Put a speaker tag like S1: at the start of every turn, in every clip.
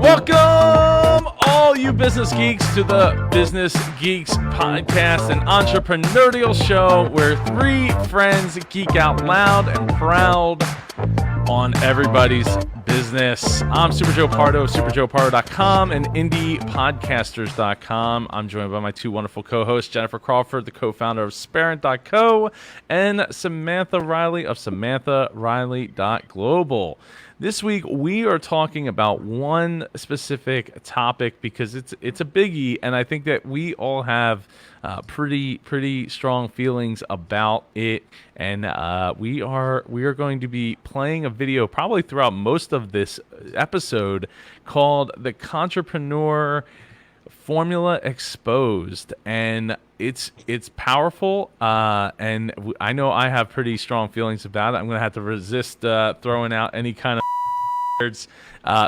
S1: Welcome, all you business geeks, to the Business Geeks podcast, an entrepreneurial show where three friends geek out loud and proud on everybody's business. I'm Super Joe Pardo of superjoepardo.com and indiepodcasters.com. I'm joined by my two wonderful co-hosts, Jennifer Crawford, the co-founder of Sparent.co, and Samantha Riley of SamanthaRiley.global. This week, we are talking about one specific topic because it's a biggie, and I think that we all have pretty strong feelings about it. And we are going to be playing a video probably throughout most of this episode called the Contrepreneur Formula Exposed, and it's powerful, and I know I have pretty strong feelings about it. I'm going to have to resist throwing out any kind of words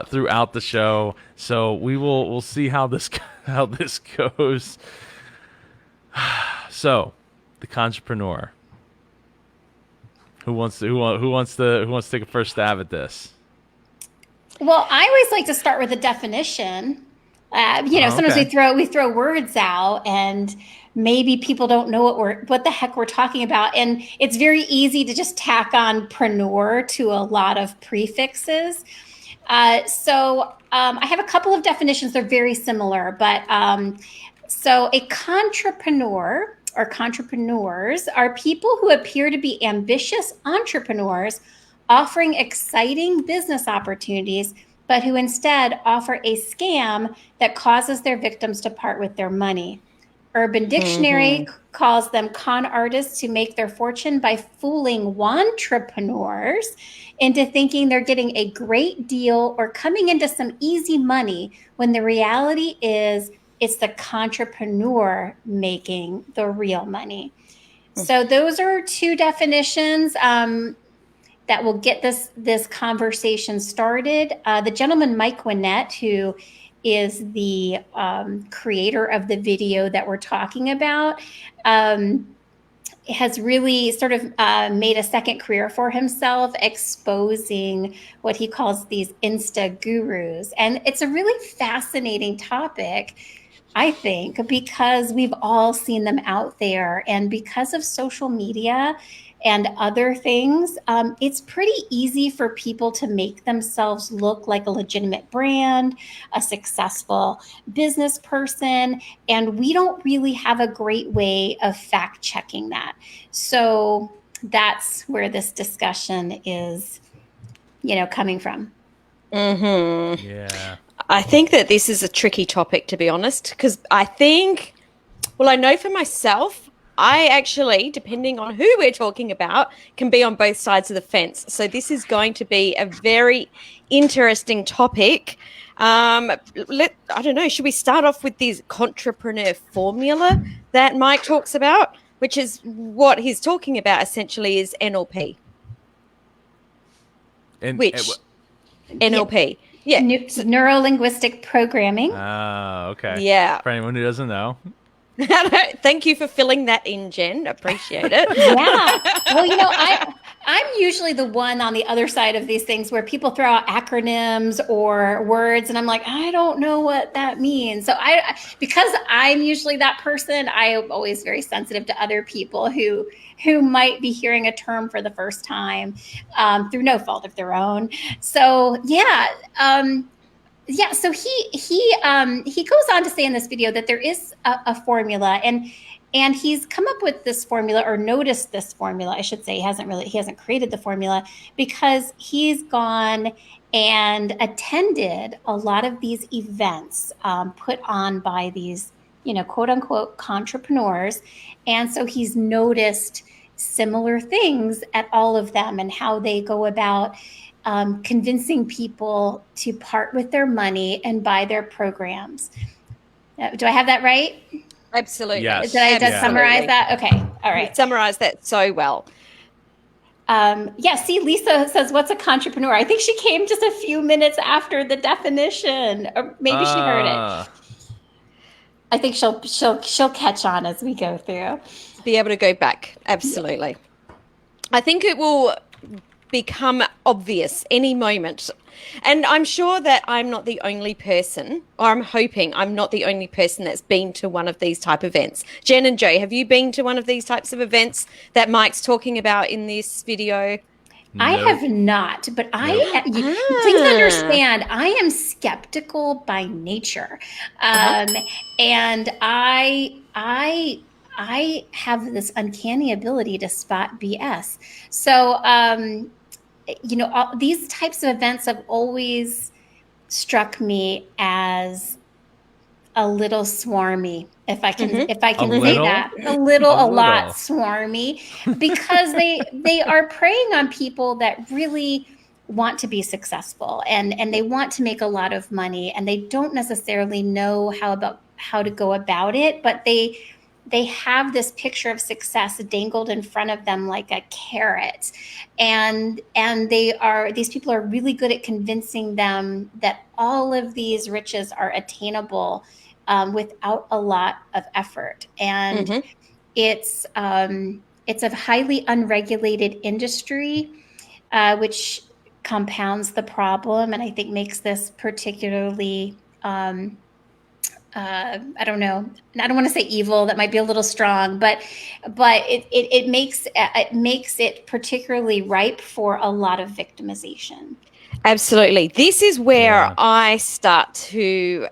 S1: throughout the show, so we'll see how this goes. So, the Contrepreneur. Who wants to take a first stab at this?
S2: Well, I always like to start with a definition. Sometimes we throw words out, and maybe people don't know what the heck we're talking about. And it's very easy to just tack on preneur to a lot of prefixes. So I have a couple of definitions. They're very similar, but so a contrepreneur or contrepreneurs are people who appear to be ambitious entrepreneurs offering exciting business opportunities, but who instead offer a scam that causes their victims to part with their money. Urban Dictionary calls them con artists who make their fortune by fooling wantrepreneurs into thinking they're getting a great deal or coming into some easy money, when the reality is it's the contrepreneur making the real money. So those are two definitions that will get this conversation started. The gentleman, Mike Winnett, who is the creator of the video that we're talking about, has really sort of made a second career for himself, exposing what he calls these Insta gurus. And it's a really fascinating topic, I think, because we've all seen them out there. And because of social media and other things, it's pretty easy for people to make themselves look like a legitimate brand, a successful business person, and we don't really have a great way of fact checking that. So that's where this discussion is, coming from.
S3: Mm-hmm.
S1: Yeah.
S3: I think that this is a tricky topic, to be honest, because I know for myself, I actually, depending on who we're talking about, can be on both sides of the fence. So this is going to be a very interesting topic. I don't know, should we start off with this Contrepreneur Formula that Mike talks about, which is what he's talking about essentially is NLP. NLP. Yeah.
S2: Neuro-linguistic programming.
S1: Okay.
S3: Yeah.
S1: For anyone who doesn't know.
S3: Thank you for filling that in, Jen. Appreciate it.
S2: Yeah. Well, I'm usually the one on the other side of these things where people throw out acronyms or words, and I'm like, I don't know what that means. So because I'm usually that person, I am always very sensitive to other people who might be hearing a term for the first time through no fault of their own. So yeah. So he goes on to say in this video that there is a formula, and he's come up with this formula, or noticed this formula, I should say. He hasn't created the formula, because he's gone and attended a lot of these events put on by these, quote unquote entrepreneurs, and so he's noticed similar things at all of them and how they go about convincing people to part with their money and buy their programs. Do I have that right?
S3: Absolutely.
S1: Yes.
S2: Did I just summarize that? Okay. All right.
S3: You summarized that so well.
S2: See, Lisa says, what's a contrepreneur? I think she came just a few minutes after the definition, or maybe she heard it. I think she'll catch on as we go through.
S3: Be able to go back. Absolutely. I think it will become obvious any moment. And I'm sure that I'm not the only person, or I'm hoping I'm not the only person that's been to one of these type events. Jen and Joe, have you been to one of these types of events that Mike's talking about in this video?
S2: I have not, but please understand, I am skeptical by nature, and I have this uncanny ability to spot BS. So, these types of events have always struck me as a little swarmy, if I can say that. A lot swarmy, because they are preying on people that really want to be successful and they want to make a lot of money, and they don't necessarily know how to go about it, but they have this picture of success dangled in front of them like a carrot, and these people are really good at convincing them that all of these riches are attainable without a lot of effort. And it's a highly unregulated industry, which compounds the problem, and I think makes this particularly I don't know. I don't want to say evil. That might be a little strong, but it makes it particularly ripe for a lot of victimization.
S3: Absolutely. This is where I start to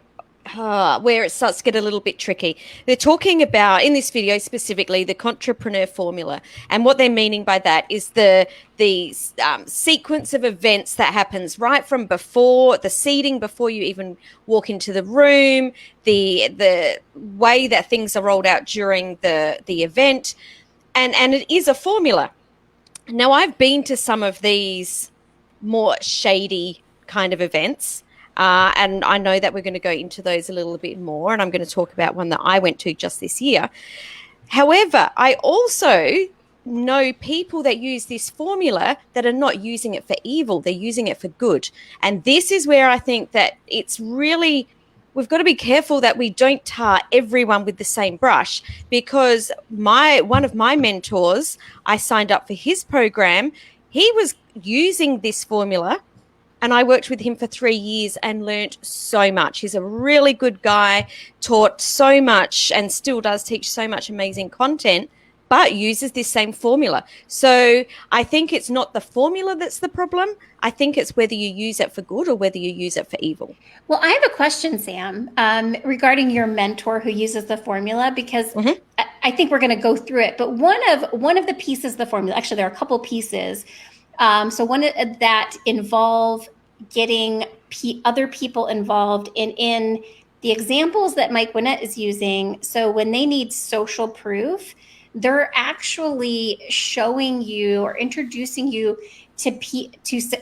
S3: where it starts to get a little bit tricky. They're talking about, in this video specifically, the Contrepreneur Formula. And what they're meaning by that is the sequence of events that happens right from before, the seating before you even walk into the room, the way that things are rolled out during the event. And it is a formula. Now, I've been to some of these more shady kind of events. And I know that we're going to go into those a little bit more, and I'm going to talk about one that I went to just this year. However, I also know people that use this formula that are not using it for evil. They're using it for good. And this is where I think that it's really, we've got to be careful that we don't tar everyone with the same brush, because one of my mentors, I signed up for his program. He was using this formula, and I worked with him for 3 years and learned so much. He's a really good guy, taught so much, and still does teach so much amazing content, but uses this same formula. So I think it's not the formula that's the problem. I think it's whether you use it for good or whether you use it for evil.
S2: Well, I have a question, Sam, regarding your mentor who uses the formula, because I think we're going to go through it. But one of the pieces of the formula, actually, there are a couple pieces. So one that involve getting other people involved in the examples that Mike Winnett is using. So when they need social proof, they're actually showing you or introducing you to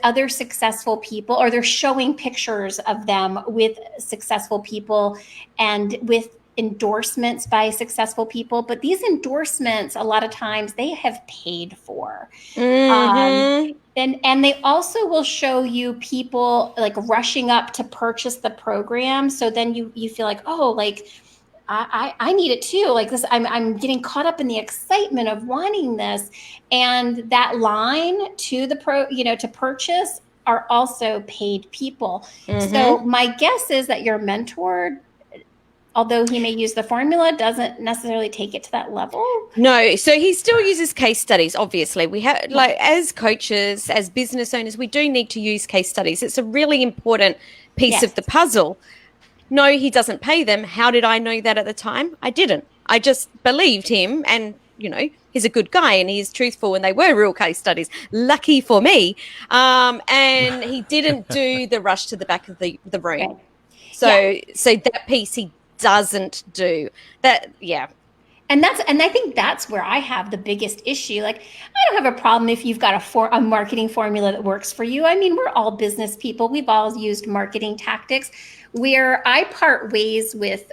S2: other successful people, or they're showing pictures of them with successful people and with endorsements by successful people. But these endorsements, a lot of times, they have paid for. And they also will show you people like rushing up to purchase the program. So then you feel like, oh, like I need it too. Like this, I'm getting caught up in the excitement of wanting this. And that line to to purchase are also paid people. So my guess is that your mentor, although he may use the formula, doesn't necessarily take it to that level.
S3: No, so he still uses case studies, obviously. We have, like, as coaches, as business owners, we do need to use case studies. It's a really important piece of the puzzle. No, he doesn't pay them. How did I know that at the time? I didn't. I just believed him, and, he's a good guy and he's truthful, and they were real case studies. Lucky for me. And he didn't do the rush to the back of the room. Okay. So that piece he doesn't do that.
S2: And I think that's where I have the biggest issue. Like, I don't have a problem if you've got a marketing formula that works for you. I mean, we're all business people. We've all used marketing tactics. Where I part ways with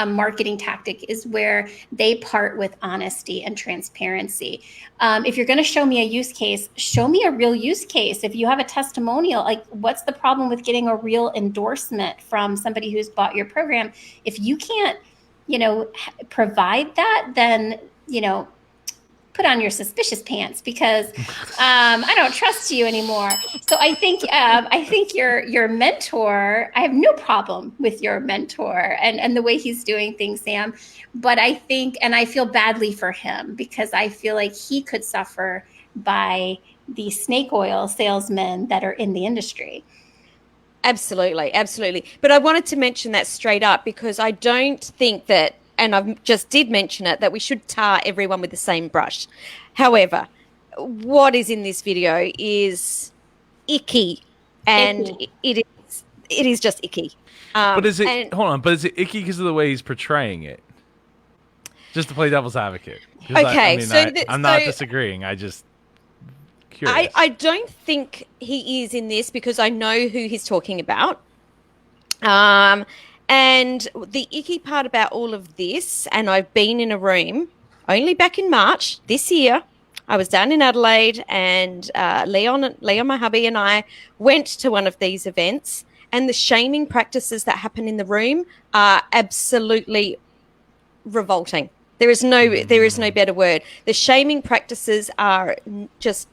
S2: marketing tactic is where they part with honesty and transparency. If you're going to show me a use case, show me a real use case. If you have a testimonial, like what's the problem with getting a real endorsement from somebody who's bought your program? If you can't, provide that, then, put on your suspicious pants, because I don't trust you anymore. So I think your mentor, I have no problem with your mentor and the way he's doing things, Sam. But I think, and I feel badly for him, because I feel like he could suffer by the snake oil salesmen that are in the industry.
S3: Absolutely. But I wanted to mention that straight up, because I don't think that, and I just did mention it, that we should tar everyone with the same brush. However, what is in this video is icky, and it is just icky.
S1: But is it, hold on, but is it icky because of the way he's portraying it? Just to play devil's advocate.
S3: Okay,
S1: I'm not disagreeing. I just curious.
S3: I don't think he is in this, because I know who he's talking about. And the icky part about all of this, and I've been in a room only back in March this year. I was down in Adelaide, and Leon, my hubby, and I went to one of these events, and the shaming practices that happen in the room are absolutely revolting. There is no better word. The shaming practices are just,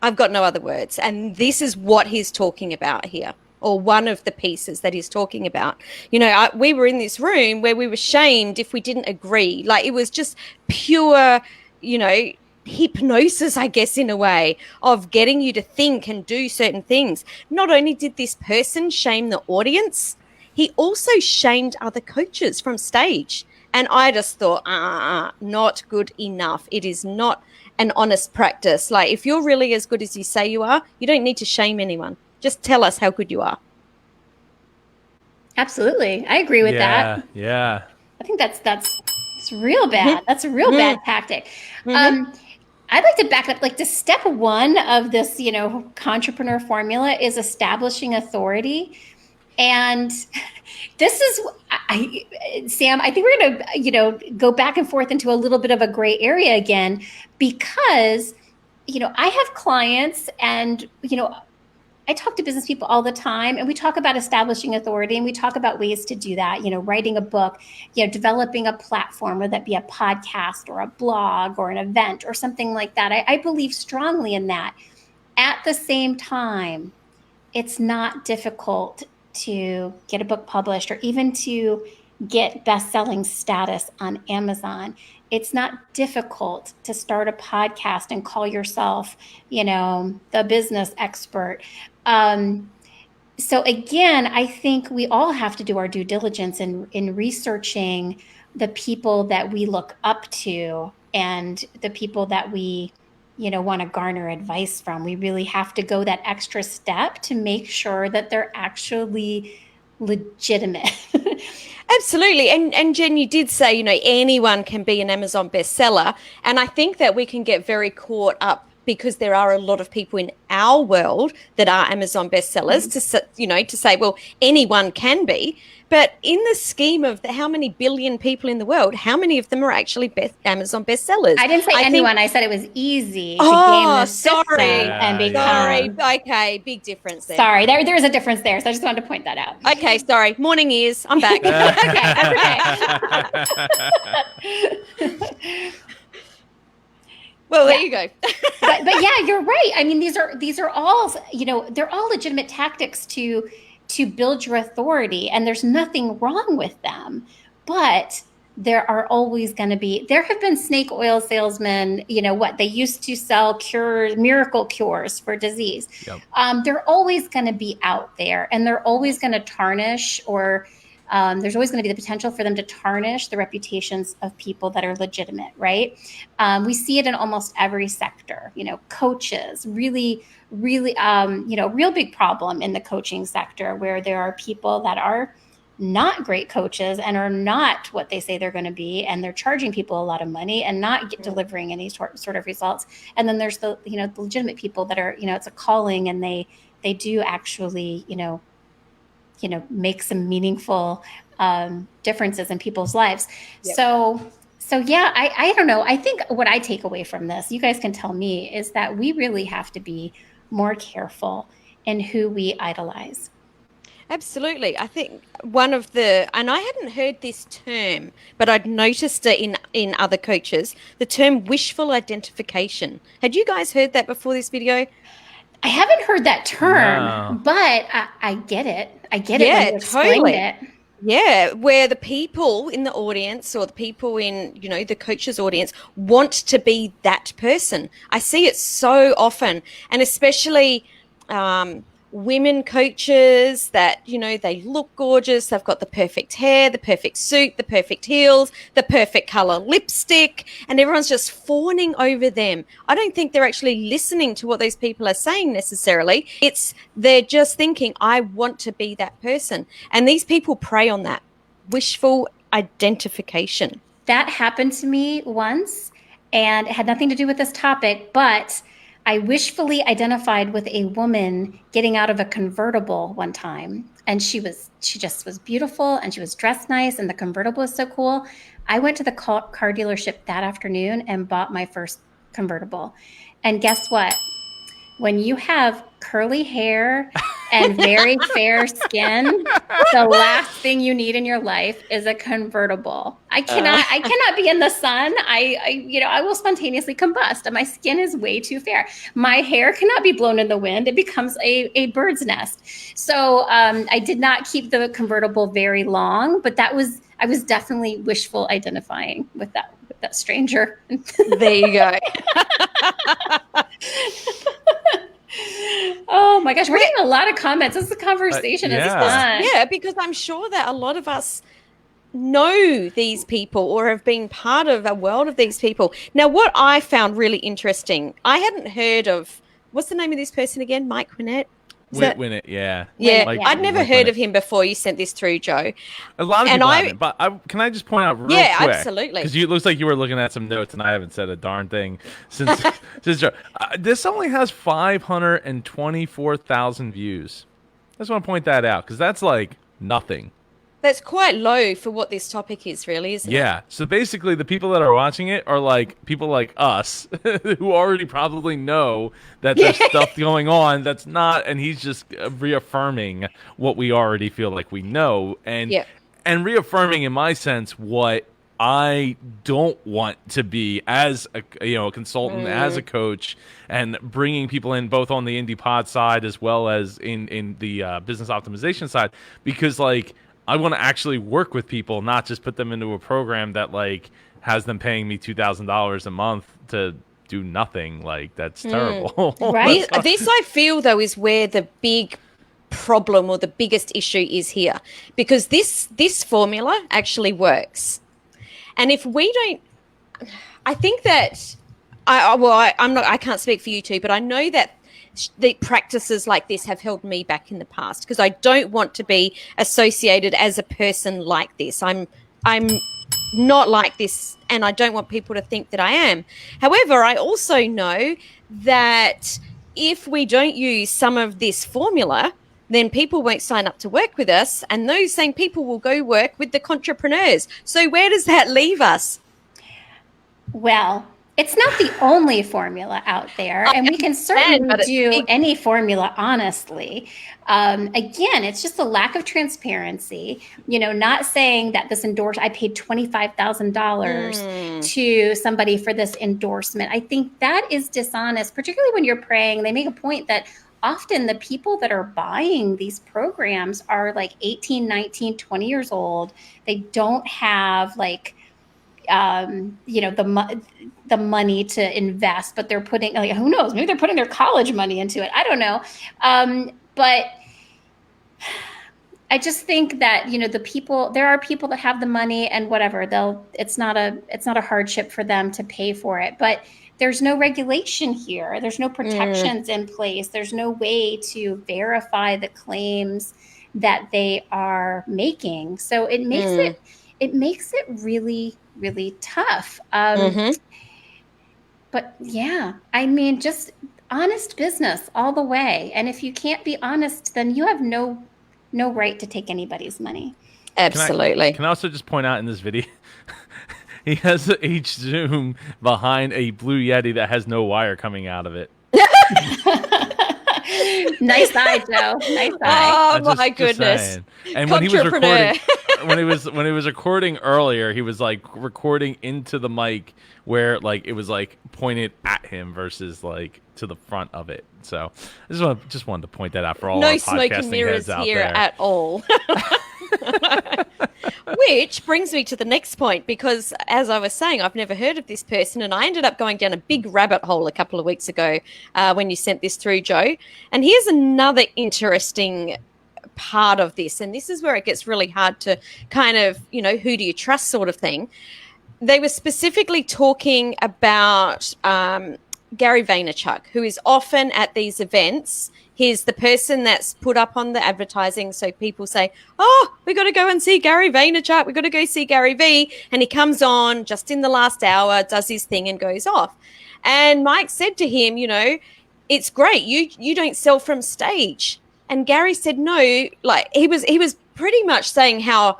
S3: I've got no other words. And this is what he's talking about here, or one of the pieces that he's talking about. We were in this room where we were shamed if we didn't agree. Like, it was just pure, hypnosis, I guess, in a way, of getting you to think and do certain things. Not only did this person shame the audience, he also shamed other coaches from stage. And I just thought, not good enough. It is not an honest practice. Like, if you're really as good as you say you are, you don't need to shame anyone. Just tell us how good you are.
S2: Absolutely. I agree with that.
S1: Yeah.
S2: I think that's real bad. That's a real bad tactic. I'd like to back up, like, the step one of this, Contrepreneur Formula is establishing authority. And this is, Sam, I think we're going to, go back and forth into a little bit of a gray area again, because, I have clients, and, I talk to business people all the time, and we talk about establishing authority, and we talk about ways to do that, writing a book, developing a platform, whether that be a podcast or a blog or an event or something like that. I believe strongly in that. At the same time, it's not difficult to get a book published, or even to get best-selling status on Amazon. It's not difficult to start a podcast and call yourself, the business expert. So again, I think we all have to do our due diligence in researching the people that we look up to, and the people that we, want to garner advice from. We really have to go that extra step to make sure that they're actually legitimate.
S3: Absolutely. And Jen, you did say, anyone can be an Amazon bestseller. And I think that we can get very caught up, because there are a lot of people in our world that are Amazon bestsellers, to say, well, anyone can be. But in the scheme of how many billion people in the world, how many of them are actually Amazon bestsellers?
S2: I didn't say anyone. I said it was easy to game the system and become.
S3: Sorry. Okay, big difference there.
S2: Sorry, there is a difference there. So I just wanted to point that out.
S3: Okay, sorry. Morning ears. I'm back.
S2: Okay.
S3: Well, there you go.
S2: but yeah, you're right. I mean, these are all, they're all legitimate tactics to build your authority, and there's nothing wrong with them. But there have been snake oil salesmen, they used to sell miracle cures for disease. Yep. They're always going to be out there, and they're always going to tarnish, or there's always going to be the potential for them to tarnish the reputations of people that are legitimate, right? We see it in almost every sector. Coaches, really, real big problem in the coaching sector, where there are people that are not great coaches and are not what they say they're going to be, and they're charging people a lot of money and not delivering any sort of results. And then there's the the legitimate people that are it's a calling, and they do actually make some meaningful differences in people's lives.
S3: Yep.
S2: So yeah, I don't know. I think what I take away from this, you guys can tell me, is that we really have to be more careful in who we idolize.
S3: Absolutely. I think one of the, and I hadn't heard this term, but I'd noticed it in other coaches, the term wishful identification. Had you guys heard that before this video?
S2: I haven't heard that term,
S1: No.
S2: but I get it. I get it when you explained it.
S3: Yeah, where the people in the audience or the people in, you know, the coach's audience want to be that person. I see it so often, and especially women coaches that, you know, they look gorgeous. They've got the perfect hair, the perfect suit, the perfect heels, the perfect color lipstick, and everyone's just fawning over them. I don't think they're actually listening to what those people are saying necessarily. They're just thinking, I want to be that person. And these people prey on that wishful identification.
S2: That happened to me once, and it had nothing to do with this topic, but I wishfully identified with a woman getting out of a convertible one time. And she just was beautiful, and she was dressed nice, and the convertible was so cool. I went to the car dealership that afternoon and bought my first convertible. And guess what? When you have curly hair and very fair skin, the last thing you need in your life is a convertible. I cannot be in the sun. I will spontaneously combust, and my skin is way too fair. My hair cannot be blown in the wind. It becomes a bird's nest. So I did not keep the convertible very long, but I was definitely wishful identifying with that stranger.
S3: There you go.
S2: Oh my gosh, we're getting a lot of comments. This is a conversation. It's fun.
S3: Yeah, because I'm sure that a lot of us know these people or have been part of a world of these people. Now, what I found really interesting, I hadn't heard of, what's the name of this person again? Mike Winnett?
S1: Winnett, yeah.
S3: Yeah,
S1: Like,
S3: I'd never heard of him before you sent this through, Joe.
S1: A lot of people haven't, but can I just point out real quick?
S3: Yeah, absolutely.
S1: Because it looks like you were looking at some notes, and I haven't said a darn thing since Joe. This only has 524,000 views. I just want to point that out, because that's like nothing.
S3: That's quite low for what this topic is, really, isn't it?
S1: Yeah. So basically, the people that are watching it are like people like us who already probably know that there's stuff going on that's not, and he's just reaffirming what we already feel like we know, and reaffirming, in my sense, what I don't want to be as a consultant, as a coach, and bringing people in both on the indie pod side as well as in the business optimization side, because like, I want to actually work with people, not just put them into a program that like has them paying me $2,000 a month to do nothing. Like, that's terrible.
S2: Right.
S3: This I feel though is where the big problem or the biggest issue is here, because this formula actually works. And if we don't, I think that I can't speak for you two, but I know that the practices like this have held me back in the past, because I don't want to be associated as a person like this. I'm not like this, and I don't want people to think that I am. However, I also know that if we don't use some of this formula, then people won't sign up to work with us, and those same people will go work with the Contrepreneurs. So where does that leave us?
S2: Well, it's not the only formula out there, and we can certainly do any formula, honestly. Again, it's just a lack of transparency. Not saying that this I paid $25,000 to somebody for this endorsement. I think that is dishonest, particularly when you're praying. They make a point that often the people that are buying these programs are like 18, 19, 20 years old. They don't have like, the money to invest, but they're putting, like, who knows, maybe they're putting their college money into it. I don't know. But I just think that, there are people that have the money and whatever, it's not a hardship for them to pay for it, but there's no regulation here. There's no protections in place. There's no way to verify the claims that they are making. So it makes it really, really tough. But yeah, I mean, just honest business all the way. And if you can't be honest, then you have no right to take anybody's money.
S3: Absolutely.
S1: Can I also just point out in this video, he has a H zoom behind a blue Yeti that has no wire coming out of it.
S2: Nice eye, Joe. Nice eye.
S3: Oh my goodness!
S1: Saying. And when he was recording, when he was recording earlier, he was like recording into the mic where like it was like pointed at him versus like to the front of it. So I just wanted to point that out for all our podcasting heads out
S3: here
S1: there.
S3: At all. Which brings me to the next point, because as I was saying, I've never heard of this person, and I ended up going down a big rabbit hole a couple of weeks ago when you sent this through, Joe. And here's another interesting part of this, and this is where it gets really hard to kind of, who do you trust sort of thing. They were specifically talking about Gary Vaynerchuk, who is often at these events. He's the person that's put up on the advertising. So people say, oh, we got to go and see Gary Vaynerchuk. We got to go see Gary V. And he comes on just in the last hour, does his thing and goes off. And Mike said to him, it's great. You don't sell from stage. And Gary said, no, like he was pretty much saying how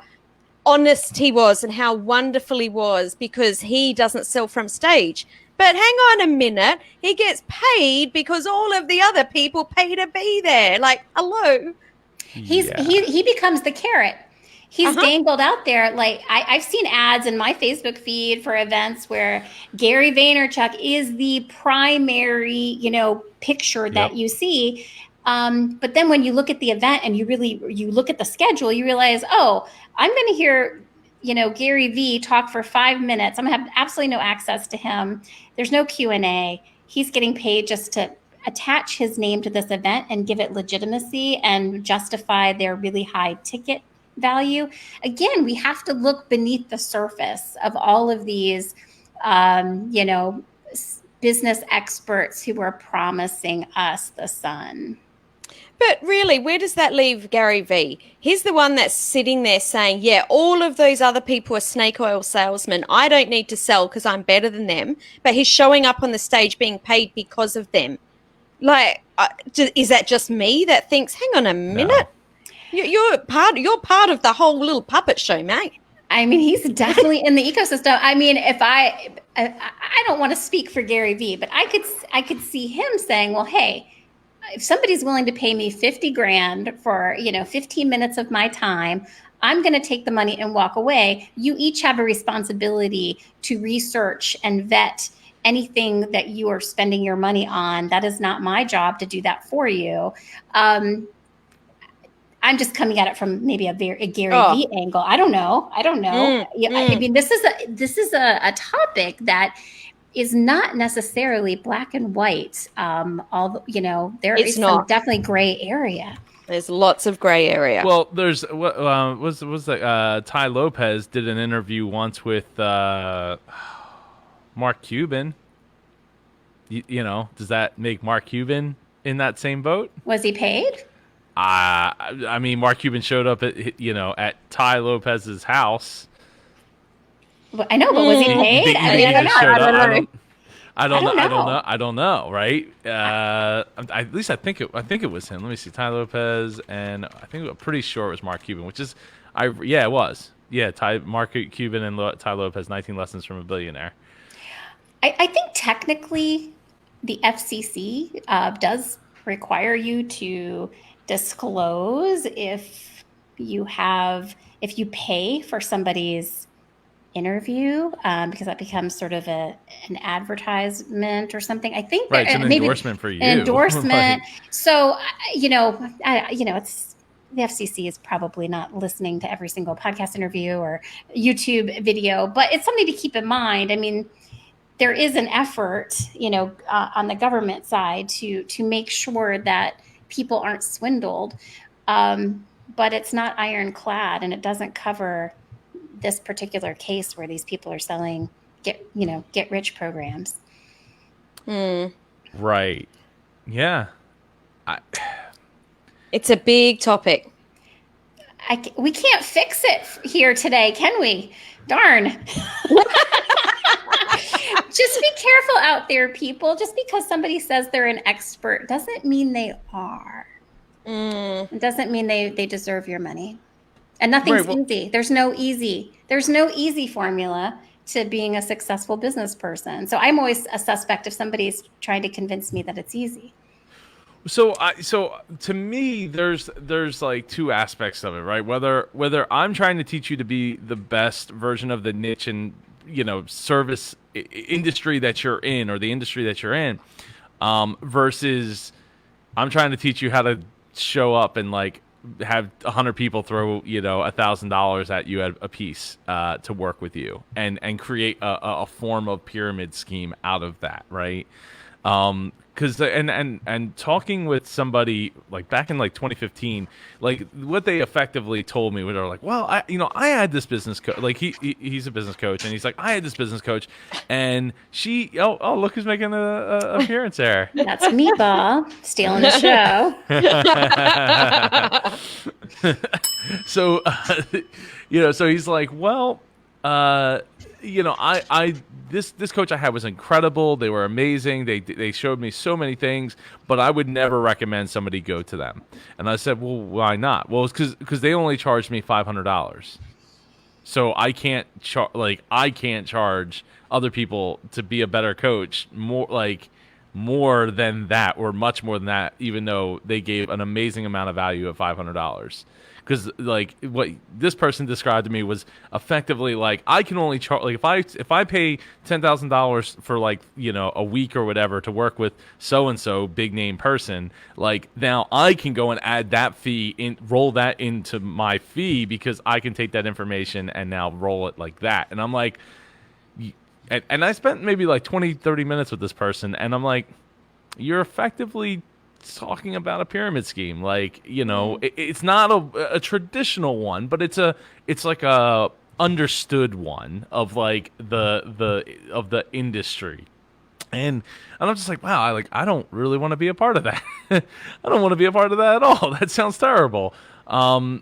S3: honest he was and how wonderful he was because he doesn't sell from stage. But hang on a minute, he gets paid because all of the other people pay to be there. Like, hello.
S2: He becomes the carrot. He's dangled out there. Like I've seen ads in my Facebook feed for events where Gary Vaynerchuk is the primary, picture that you see. But then when you look at the event and you look at the schedule, you realize, oh, I'm going to hear Gary V talk for 5 minutes. I'm gonna have absolutely no access to him. There's no Q&A. He's getting paid just to attach his name to this event and give it legitimacy and justify their really high ticket value. Again, we have to look beneath the surface of all of these, business experts who are promising us the sun.
S3: But really, where does that leave Gary V? He's the one that's sitting there saying, yeah, all of those other people are snake oil salesmen. I don't need to sell because I'm better than them. But he's showing up on the stage being paid because of them. Like, is that just me that thinks, hang on a minute? No. You're part of the whole little puppet show, mate.
S2: I mean, he's definitely in the ecosystem. I mean, if I don't want to speak for Gary V, but I could see him saying, well, hey, if somebody's willing to pay me $50,000 for, 15 minutes of my time, I'm going to take the money and walk away. You each have a responsibility to research and vet anything that you are spending your money on. That is not my job to do that for you. I'm just coming at it from maybe a Gary V angle. I don't know. I mean, this is a topic that is not necessarily black and white. There is some definitely gray area.
S3: There's lots of gray area.
S1: Well, there's Ty Lopez did an interview once with Mark Cuban. Does that make Mark Cuban in that same boat?
S2: Was he paid?
S1: I mean, Mark Cuban showed up at Ty Lopez's house.
S2: I know, but was he paid?
S1: I don't know. Right? At least I think it was him. Let me see. Ty Lopez, and I'm pretty sure it was Mark Cuban. It was. Yeah, Mark Cuban and Ty Lopez, 19 Lessons from a Billionaire.
S2: I think technically the FCC does require you to disclose if you pay for somebody's interview, because that becomes sort of an advertisement or something. I think
S1: right, it's an endorsement for you.
S2: An endorsement. So it's the FCC is probably not listening to every single podcast interview or YouTube video, but it's something to keep in mind. I mean, there is an effort, on the government side to make sure that people aren't swindled, but it's not ironclad, and it doesn't cover this particular case where these people are selling get rich programs.
S1: Right. Yeah.
S3: It's a big topic.
S2: We can't fix it here today, can we? Darn. Just be careful out there, people. Just because somebody says they're an expert doesn't mean they are. It doesn't mean they deserve your money. And nothing's
S1: Right.
S2: easy. There's no easy formula to being a successful business person. So I'm always a suspect if somebody's trying to convince me that it's easy.
S1: So to me, there's like two aspects of it, right? Whether I'm trying to teach you to be the best version of the niche and service industry that you're in, or the industry that you're in, versus I'm trying to teach you how to show up and like have 100 people throw $1,000 at you at a piece to work with you and create a form of pyramid scheme out of that, right? Because and talking with somebody like back in like 2015, like what they effectively told me, where they're like, well, I had this business coach, like he's a business coach, and he's like, I had this business coach, and she, look who's making a appearance there.
S2: That's Meatball stealing the show.
S1: So, so he's like, well, this coach I had was incredible. They were amazing. They showed me so many things, but I would never recommend somebody go to them. And I said, well, why not? Well, it's because they only charged me $500. So I can't charge other people to be a better coach more than that, or much more than that, even though they gave an amazing amount of value at $500. Because like what this person described to me was effectively like, I can only charge, like if I pay $10,000 for like a week or whatever to work with so and so big name person, like now I can go and add that fee roll that into my fee, because I can take that information and now roll it like that. And I'm like, and I spent maybe like 20-30 minutes with this person, and I'm like, you're effectively talking about a pyramid scheme. Like, it's not a traditional one, but it's like a understood one of like the industry. And I'm just like, wow, I don't really want to be a part of that. I don't want to be a part of that at all. That sounds terrible. So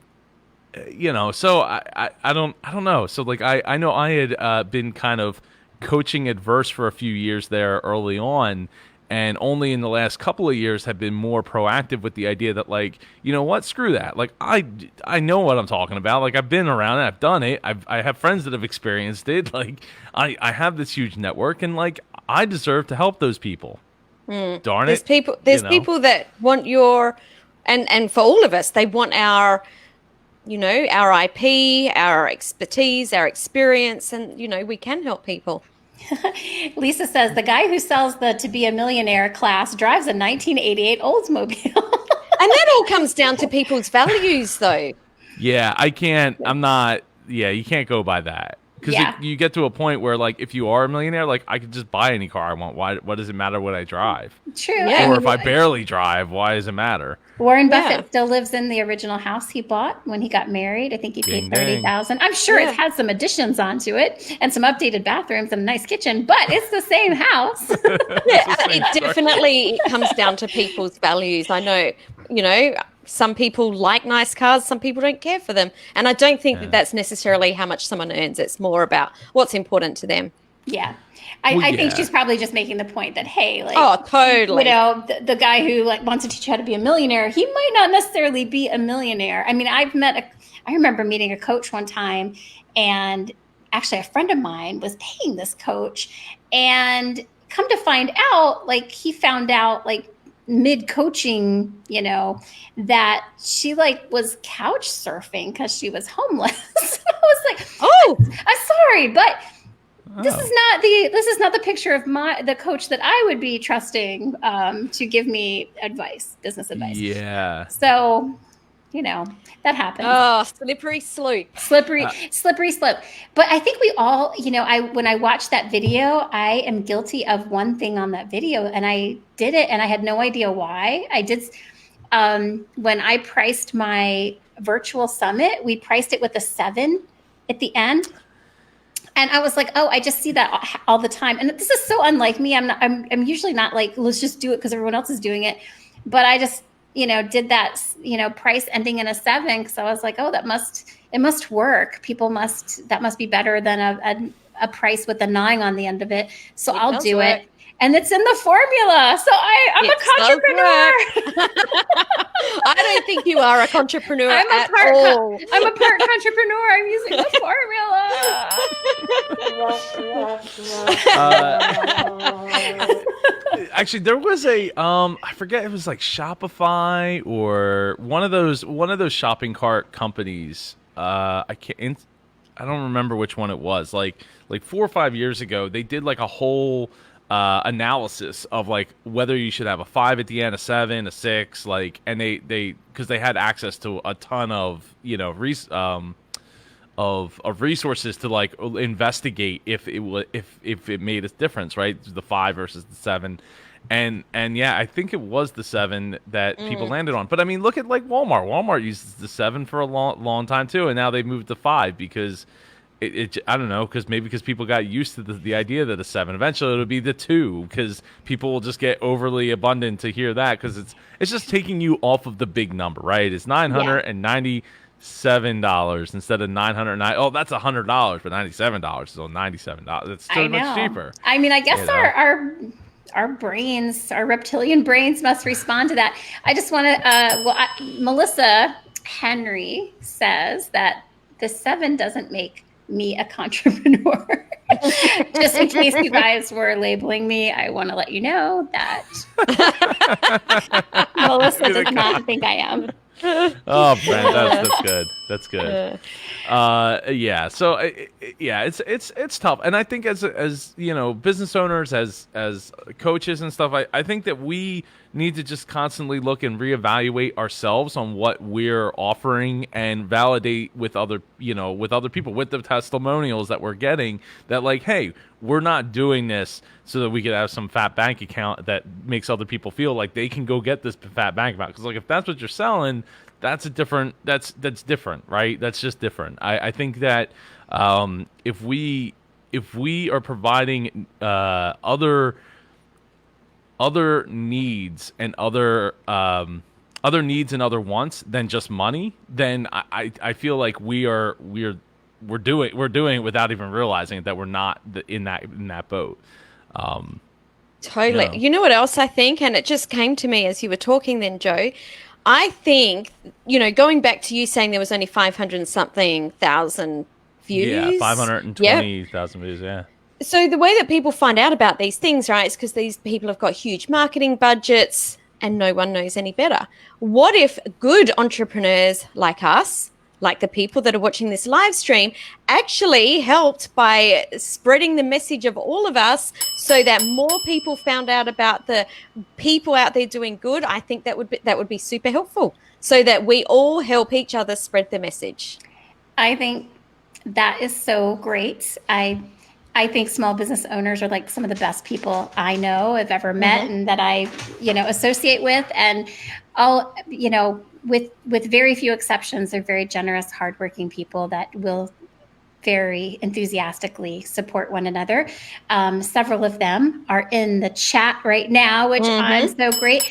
S1: I don't know. So like, I know I had been kind of coaching adverse for a few years there early on, and only in the last couple of years have been more proactive with the idea that, like, screw that. Like, I know what I'm talking about. Like, I've been around it. I've done it. I have friends that have experienced it. Like, I have this huge network, and, like, I deserve to help those people. Darn it.
S3: There's people that want and for all of us, they want our IP, our expertise, our experience, and, we can help people.
S2: Lisa says the guy who sells the To Be a Millionaire class drives a 1988 Oldsmobile.
S3: And that all comes down to people's values, though.
S1: Yeah, you can't go by that. Because you get to a point where, like, if you are a millionaire, like, I could just buy any car I want. What does it matter what I drive?
S2: True.
S3: Yeah.
S1: Or if I barely drive, why does it matter?
S2: Warren Buffett still lives in the original house he bought when he got married. I think he paid $30,000. I'm sure it's had some additions onto it and some updated bathrooms and a nice kitchen, but it's the same house.
S3: It definitely comes down to people's values. I know, some people like nice cars, some people don't care for them. And I don't think that that's necessarily how much someone earns. It's more about what's important to them.
S2: Yeah. I think she's probably just making the point that, hey, like,
S3: oh, totally.
S2: The guy who like wants to teach you how to be a millionaire, he might not necessarily be a millionaire. I mean, I remember meeting a coach one time, and actually a friend of mine was paying this coach, and come to find out, like, he found out like mid coaching, that she like was couch surfing because she was homeless. I was like, oh, I'm sorry, but this is not the picture of the coach that I would be trusting to give me business advice.
S1: Yeah.
S2: So, that happens.
S3: Oh, slippery slope.
S2: Slippery slope. But I think we all, when I watched that video, I am guilty of one thing on that video, and I did it and I had no idea why. I did, when I priced my virtual summit, we priced it with a 7 at the end. And I was like, oh, I just see that all the time. And this is so unlike me. I'm usually not like, let's just do it because everyone else is doing it. But I just, did that, price ending in a 7. Because I was like, oh, it must work. That must be better than a price with a 9 on the end of it. So I'll do it. and it's in the formula. So I'm a entrepreneur.
S3: I don't think you are a entrepreneur
S2: I'm
S3: at all.
S2: I'm a part entrepreneur. I'm using the formula.
S1: Actually, there was a I forget, it was like Shopify or one of those shopping cart companies. I don't remember which one it was. Like 4 or 5 years ago, they did like a whole analysis of like whether you should have a 5 at the end, a 7, a 6, like, and they because they had access to a ton of of resources to like investigate if it made a difference, right? The 5 versus the 7. And yeah, I think it was the 7 that people landed on. But I mean, look at like Walmart. Walmart uses the 7 for a long time too, and now they moved to 5 because it I don't know, because people got used to the idea that a 7. Eventually, it'll be the 2 because people will just get overly abundant to hear that, because it's just taking you off of the big number, right? It's $997 instead of $909. Oh, that's $100, but $97 is on $97. It's still much cheaper.
S2: I mean, I guess our brains, our reptilian brains, must respond to that. I just want to. Melissa Henry says that the 7 doesn't make me a contrepreneur. Just in case you guys were labeling me, I want to let you know that Melissa does not think I am.
S1: Oh, Brent, that's good. That's good. Yeah. So yeah, it's tough, and I think as you know, business owners, as coaches and stuff, I think that we need to just constantly look and reevaluate ourselves on what we're offering and validate with other people, with the testimonials that we're getting, that like, hey, we're not doing this so that we could have some fat bank account that makes other people feel like they can go get this fat bank account. Because like, if that's what you're selling, that's different, right? That's just different. I think that if we are providing other needs and other needs and other wants than just money, then I feel like we're doing it without even realizing it, that we're not in that boat.
S3: Totally. You know what else I think? And it just came to me as you were talking then, Joe. I think, going back to you saying there was only 500 and something thousand views.
S1: Yeah, 520,000 views, yeah.
S3: So the way that people find out about these things, right, is because these people have got huge marketing budgets and no one knows any better. What if good entrepreneurs like us, like the people that are watching this live stream, actually helped by spreading the message of all of us so that more people found out about the people out there doing good? I think that would be super helpful, so that we all help each other spread the message.
S2: I think that is so great. I think small business owners are like some of the best people I know, I've ever met, and that I, associate with. And all, with very few exceptions, they're very generous, hardworking people that will very enthusiastically support one another. Several of them are in the chat right now, which I'm so great.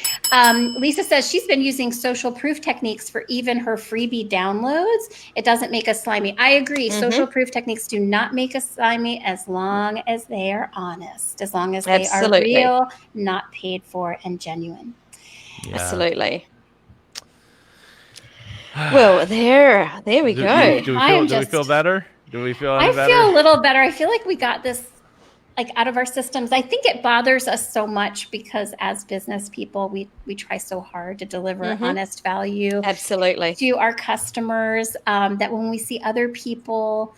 S2: Lisa says she's been using social proof techniques for even her freebie downloads. It doesn't make us slimy. I agree. Social proof techniques do not make us slimy as long as they are honest, as long as they are real, not paid for, and genuine.
S1: Yeah.
S3: Absolutely. Well, there we go.
S1: Do we feel better? Do we feel any better?
S2: I feel a little better. I feel like we got this out of our systems. I think it bothers us so much because as business people, we try so hard to deliver honest value to our customers, that when we see other people,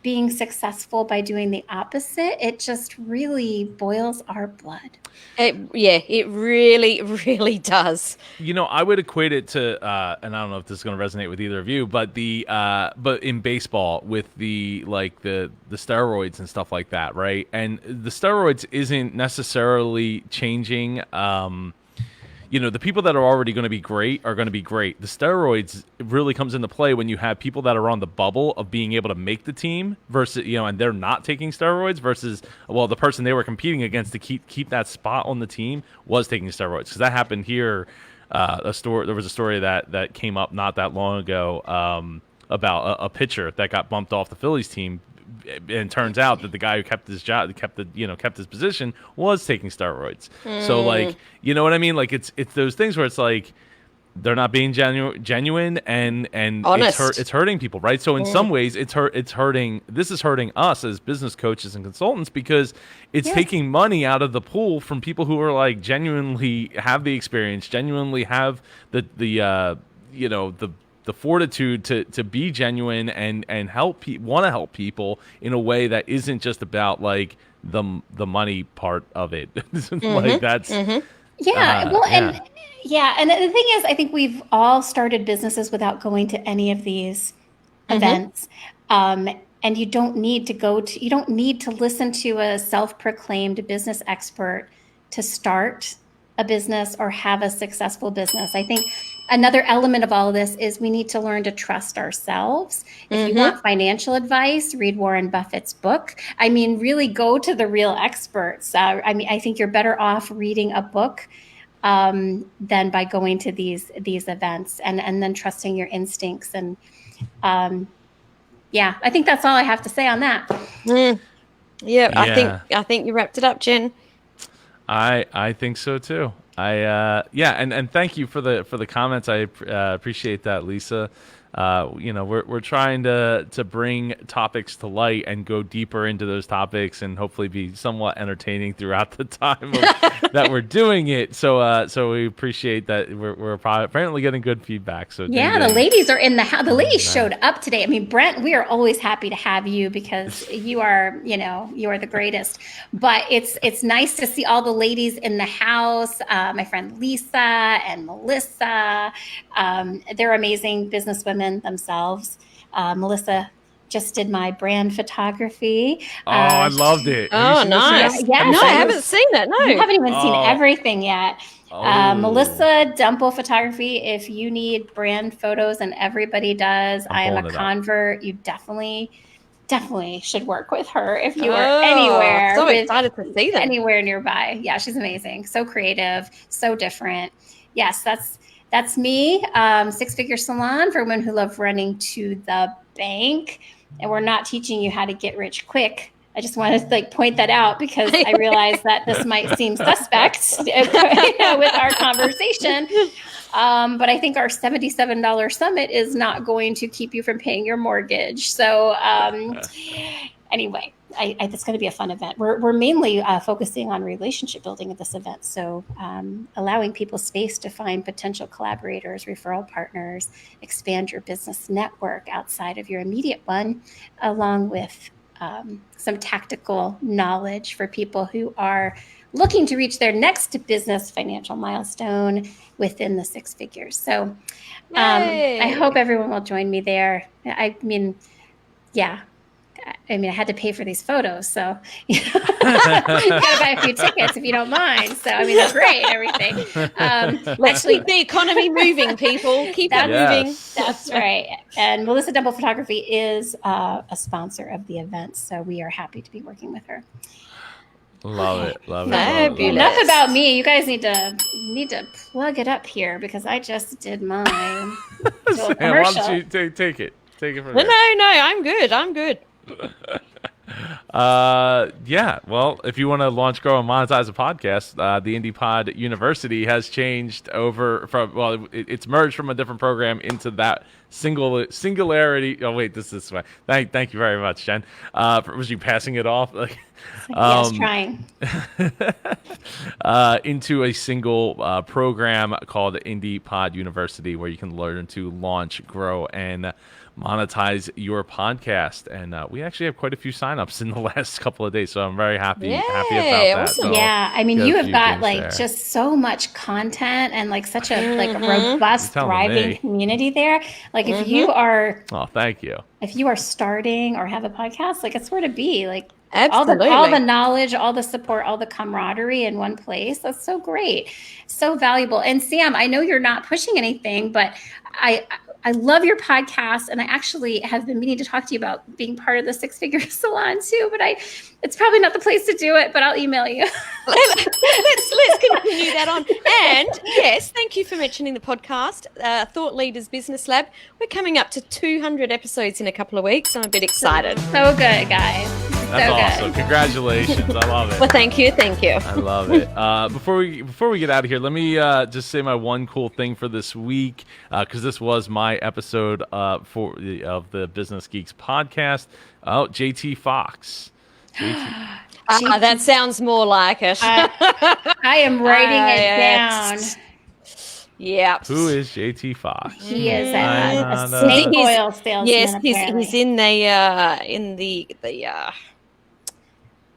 S2: being successful by doing the opposite, it just really boils our blood.
S3: It really, really does.
S1: I would equate it to, and I don't know if this is going to resonate with either of you, but but in baseball with the steroids and stuff like that, right? And the steroids isn't necessarily changing. The people that are already going to be great are going to be great. The steroids really comes into play when you have people that are on the bubble of being able to make the team versus, and they're not taking steroids versus, the person they were competing against to keep that spot on the team was taking steroids. Because that happened here. There was a story that came up not that long ago about a pitcher that got bumped off the Phillies team and turns out that the guy who kept his job, kept his position, was taking steroids. So like, you know what I mean? Like it's those things where it's like they're not being genuine and it's hurting people, right? So in some ways it's hurting. This is hurting us as business coaches and consultants because it's taking money out of the pool from people who are like genuinely have the experience, genuinely have the fortitude to be genuine and want to help people in a way that isn't just about like the money part of it. Like that's
S2: and the thing is, I think we've all started businesses without going to any of these events. And you don't need to listen to a self-proclaimed business expert to start a business or have a successful business. I think another element of all of this is we need to learn to trust ourselves. If you want financial advice, read Warren Buffett's book. I mean, really go to the real experts. I think you're better off reading a book than by going to these events and then trusting your instincts. And I think that's all I have to say on that.
S3: I think you wrapped it up, Jen.
S1: I think so too. And thank you for the comments. I appreciate that, Lisa. We're trying to bring topics to light and go deeper into those topics and hopefully be somewhat entertaining throughout the time that we're doing it. So we appreciate that. We're apparently getting good feedback. So
S2: the ladies are in the house. The ladies showed up today. I mean, Brent, we are always happy to have you because you are the greatest. But it's nice to see all the ladies in the house. My friend Lisa and Melissa, they're amazing businesswomen themselves. Melissa just did my brand photography.
S1: I loved it.
S3: Oh, nice.
S2: Yes,
S3: I haven't seen that. No,
S2: you haven't even seen everything yet. Melissa Dumple Photography. If you need brand photos, and everybody does, I am a convert. You definitely should work with her if you are anywhere.
S3: So excited to see that.
S2: Anywhere nearby. Yeah, she's amazing. So creative, so different. Yes, that's me. Six-figure salon for women who love running to the bank. And we're not teaching you how to get rich quick. I just want to point that out because I realize that this might seem suspect with our conversation. But I think our $77 summit is not going to keep you from paying your mortgage. So anyway, it's going to be a fun event. We're mainly focusing on relationship building at this event. So allowing people space to find potential collaborators, referral partners, expand your business network outside of your immediate one, along with some tactical knowledge for people who are looking to reach their next business financial milestone within the six figures. So I hope everyone will join me there. I had to pay for these photos, so you got to buy a few tickets if you don't mind. So, they're great and everything.
S3: Let's keep the economy moving, people. Keep that moving.
S2: That's right. And Melissa Dumble Photography is a sponsor of the event, so we are happy to be working with her.
S1: Love it.
S3: Fabulous.
S2: Enough about me. You guys need to plug it up here because I just did mine.
S1: Sam, why don't you take it? Take it from there.
S3: No, I'm good.
S1: Well, if you want to launch, grow, and monetize a podcast, the IndiePod University has changed over it's merged from a different program into that singularity. Oh wait, this is thank you very much, Jen. Was you passing it off?
S2: Yes, trying.
S1: Into a single program called IndiePod University, where you can learn to launch, grow, and monetize your podcast. And we actually have quite a few signups in the last couple of days, so I'm very happy about that.
S3: Awesome.
S2: So you have got just so much content and such a robust, thriving community there. If you are
S1: thank you.
S2: If you are starting or have a podcast, it's where to be.
S3: Absolutely.
S2: All the knowledge, all the support, all the camaraderie in one place. That's so great. So valuable. And Sam, I know you're not pushing anything, but I love your podcast, and I actually have been meaning to talk to you about being part of the Six Figure Salon too. But it's probably not the place to do it. But I'll email you.
S3: let's continue that on. And yes, thank you for mentioning the podcast, Thought Leaders Business Lab. We're coming up to 200 episodes in a couple of weeks. I'm a bit excited.
S2: So good, guys.
S1: That's awesome. Congratulations. I love it.
S3: Well, thank you.
S1: I love it. Before we get out of here, let me just say my one cool thing for this week, because this was my episode of the Business Geeks podcast. Oh, JT Fox.
S3: That sounds more like it.
S2: I am writing it down.
S3: Yeah.
S1: Who is JT Fox?
S2: He is a snake oil salesman.
S3: Yes, he's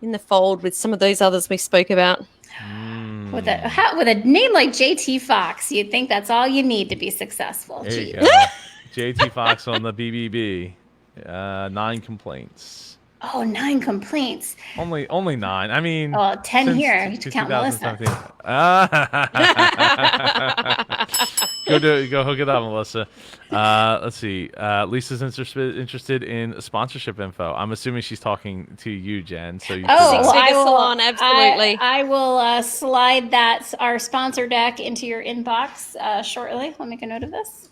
S3: in the fold with some of those others we spoke about.
S2: With a name like JT Fox, you'd think that's all you need to be successful.
S1: There you go. JT Fox on the BBB. 9 complaints.
S2: Oh, 9 complaints.
S1: Only 9. I mean,
S2: 10 here. You count Melissa.
S1: Go hook it up, Melissa. Let's see. Lisa's interested in sponsorship info. I'm assuming she's talking to you, Jen. So you
S3: Salon, absolutely.
S2: I will slide our sponsor deck into your inbox shortly. I'll make a note of this.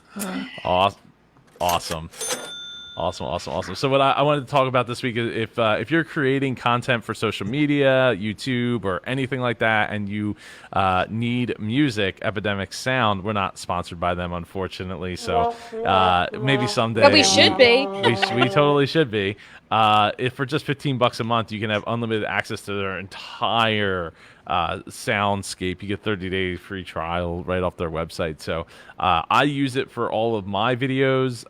S1: Awesome. So what I wanted to talk about this week is if you're creating content for social media, YouTube, or anything like that, and you need music, Epidemic Sound, we're not sponsored by them, unfortunately. So maybe someday.
S3: But we should be.
S1: We totally should be. If for just $15 a month, you can have unlimited access to their entire soundscape. You get 30-day free trial right off their website. So I use it for all of my videos.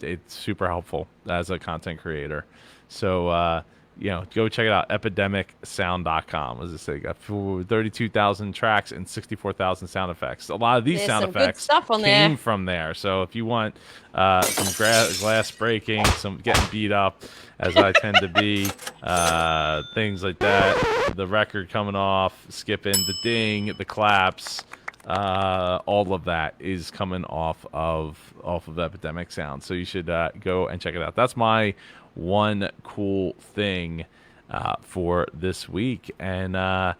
S1: It's super helpful as a content creator. So go check it out. epidemicsound.com. As I say, got 32,000 tracks and 64,000 sound effects. A lot of these sound effects came from there. So if you want some glass breaking, some getting beat up, as I tend to be, things like that, the record coming off, skipping, the ding, the claps, all of that is coming off of Epidemic Sound. So you should go and check it out. That's my one cool thing for this week. And I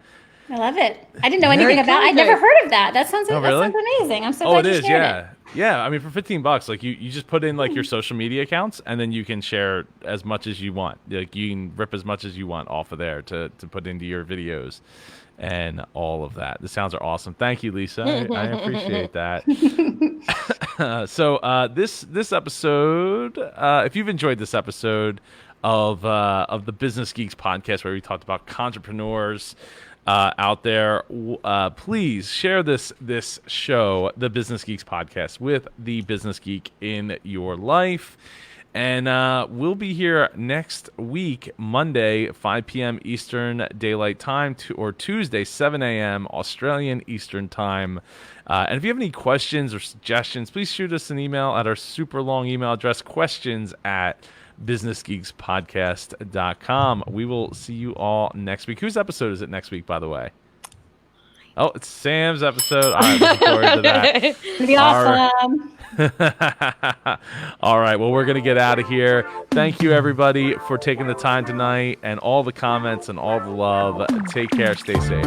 S2: love it. I didn't know anything about it. I'd never heard of that. That sounds amazing. I'm so glad you shared it.
S1: Yeah, I mean, for $15, like you just put in like your social media accounts, and then you can share as much as you want. Like you can rip as much as you want off of there to put into your videos and all of that. The sounds are awesome. Thank you, Lisa. I appreciate that. So this episode, if you've enjoyed this episode of the Business Geeks podcast, where we talked about entrepreneurs out there, please share this show, the Business Geeks podcast, with the business geek in your life. And we'll be here next week, Monday, 5 p.m. Eastern Daylight Time, or Tuesday, 7 a.m. Australian Eastern Time. And if you have any questions or suggestions, please shoot us an email at our super long email address, questions@businessgeekspodcast.com. We will see you all next week. Whose episode is it next week, by the way? Oh, it's Sam's episode. All right, looking forward to that.
S2: It's going to be awesome.
S1: All right, well, we're going to get out of here. Thank you, everybody, for taking the time tonight, and all the comments and all the love. Take care. Stay safe.